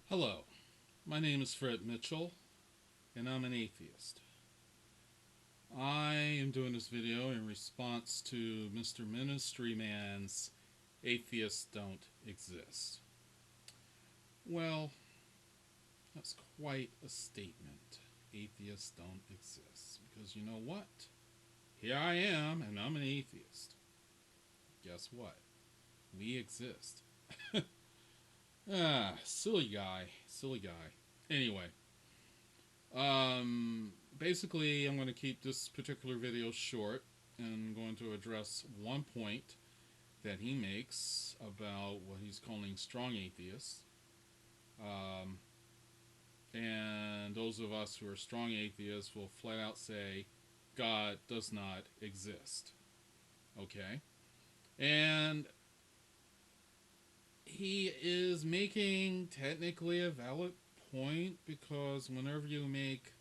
Hello, my name is Fred Mitchell, and I'm an atheist. I am doing this video in response to Mr. Ministryman's Atheists Don't Exist. Well, that's quite a statement. Atheists don't exist. Because you know what? Here I am, and I'm an atheist. Guess what? We exist. Silly guy. Silly guy. Anyway, basically, I'm going to keep this particular video short and I'm going to address one point that he makes about what he's calling strong atheists. Um, and those of us who are strong atheists will flat out say God does not exist. Okay? And he is making technically a valid point because whenever you make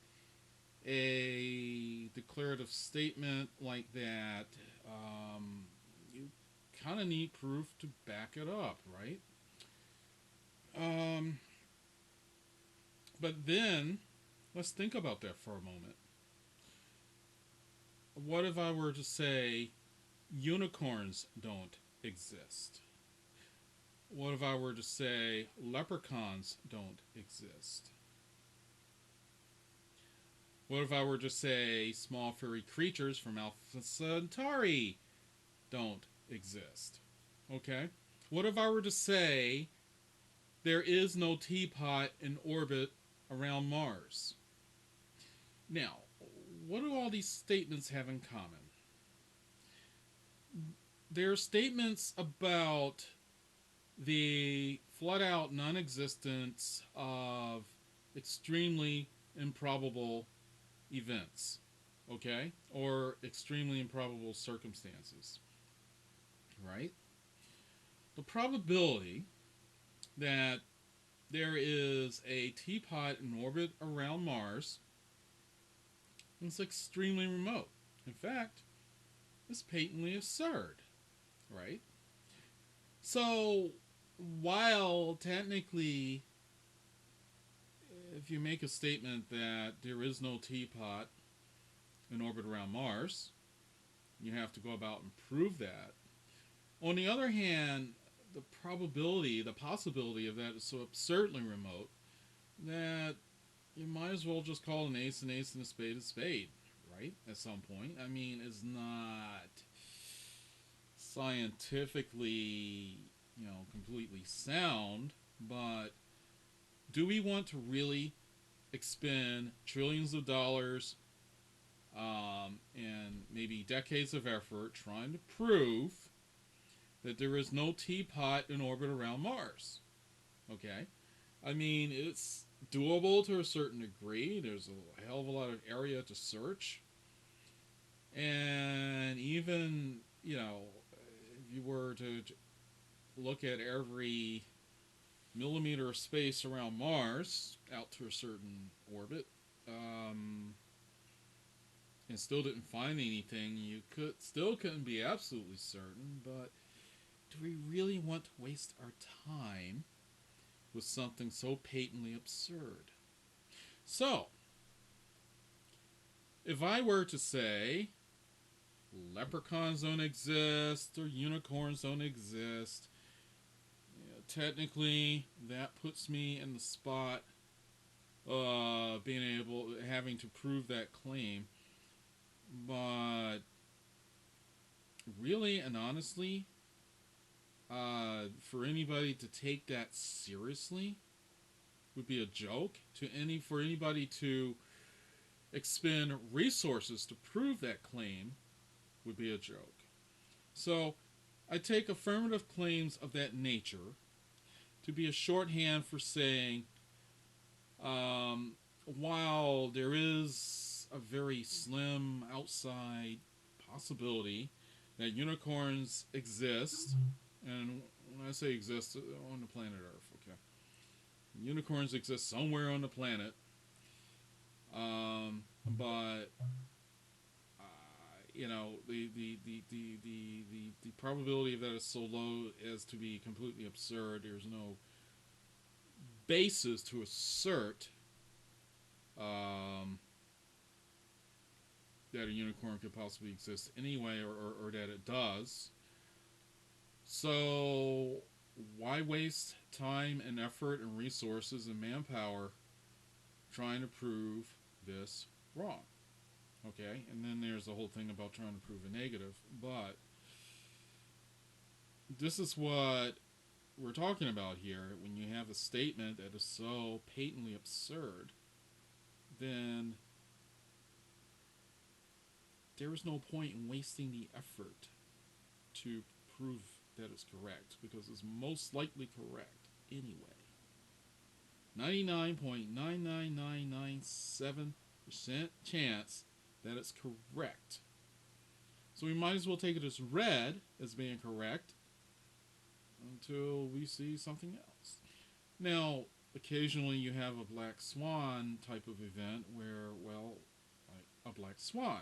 a declarative statement like that, you kind of need proof to back it up, right? Um, but then, let's think about that for a moment. What if I were to say unicorns don't exist? What if I were to say leprechauns don't exist? What if I were to say small furry creatures from Alpha Centauri don't exist? Okay? What if I were to say there is no teapot in orbit around Mars? Now, what do all these statements have in common? They're statements about the flat out non existence of extremely improbable events, okay? Or extremely improbable circumstances, right? The probability that there is a teapot in orbit around Mars is extremely remote. In fact, it's patently absurd, right? So, while technically, if you make a statement that there is no teapot in orbit around Mars, you have to go about and prove that. On the other hand, the probability, the possibility of that is so absurdly remote that you might as well just call an ace and a spade, right? At some point. I mean, it's not scientifically, completely sound, but do we want to really expend trillions of dollars and maybe decades of effort trying to prove that there is no teapot in orbit around Mars? Okay? I mean, it's doable to a certain degree. There's a hell of a lot of area to search. And even, if you were to look at every millimeter of space around Mars out to a certain orbit, and still didn't find anything, you couldn't be absolutely certain. But do we really want to waste our time with something so patently absurd? So, if I were to say leprechauns don't exist or unicorns don't exist, technically that puts me in the spot having to prove that claim. But really and honestly, for anybody to take that seriously would be a joke. For anybody to expend resources to prove that claim would be a joke. So I take affirmative claims of that nature to be a shorthand for saying, while there is a very slim outside possibility that unicorns exist, and when I say exist, on the planet Earth, okay? Unicorns exist somewhere on the planet, but the probability of that is so low as to be completely absurd. There's no basis to assert that a unicorn could possibly exist anyway, or that it does. So why waste time and effort and resources and manpower trying to prove this wrong? Okay, and then there's the whole thing about trying to prove a negative. But this is what we're talking about here. When you have a statement that is so patently absurd, then there is no point in wasting the effort to prove that it's correct, because it's most likely correct anyway. 99.99997% chance that it's correct. So we might as well take it as read as being correct until we see something else. Now, occasionally you have a black swan type of event where, well, like a black swan.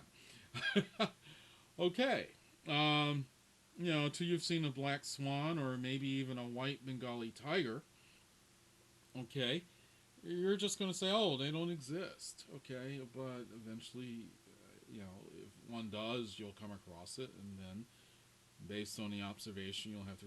Okay. Till you've seen a black swan or maybe even a white Bengali tiger, okay, you're just going to say, oh, they don't exist. Okay, but eventually, if one does, you'll come across it, and then based on the observation, you'll have to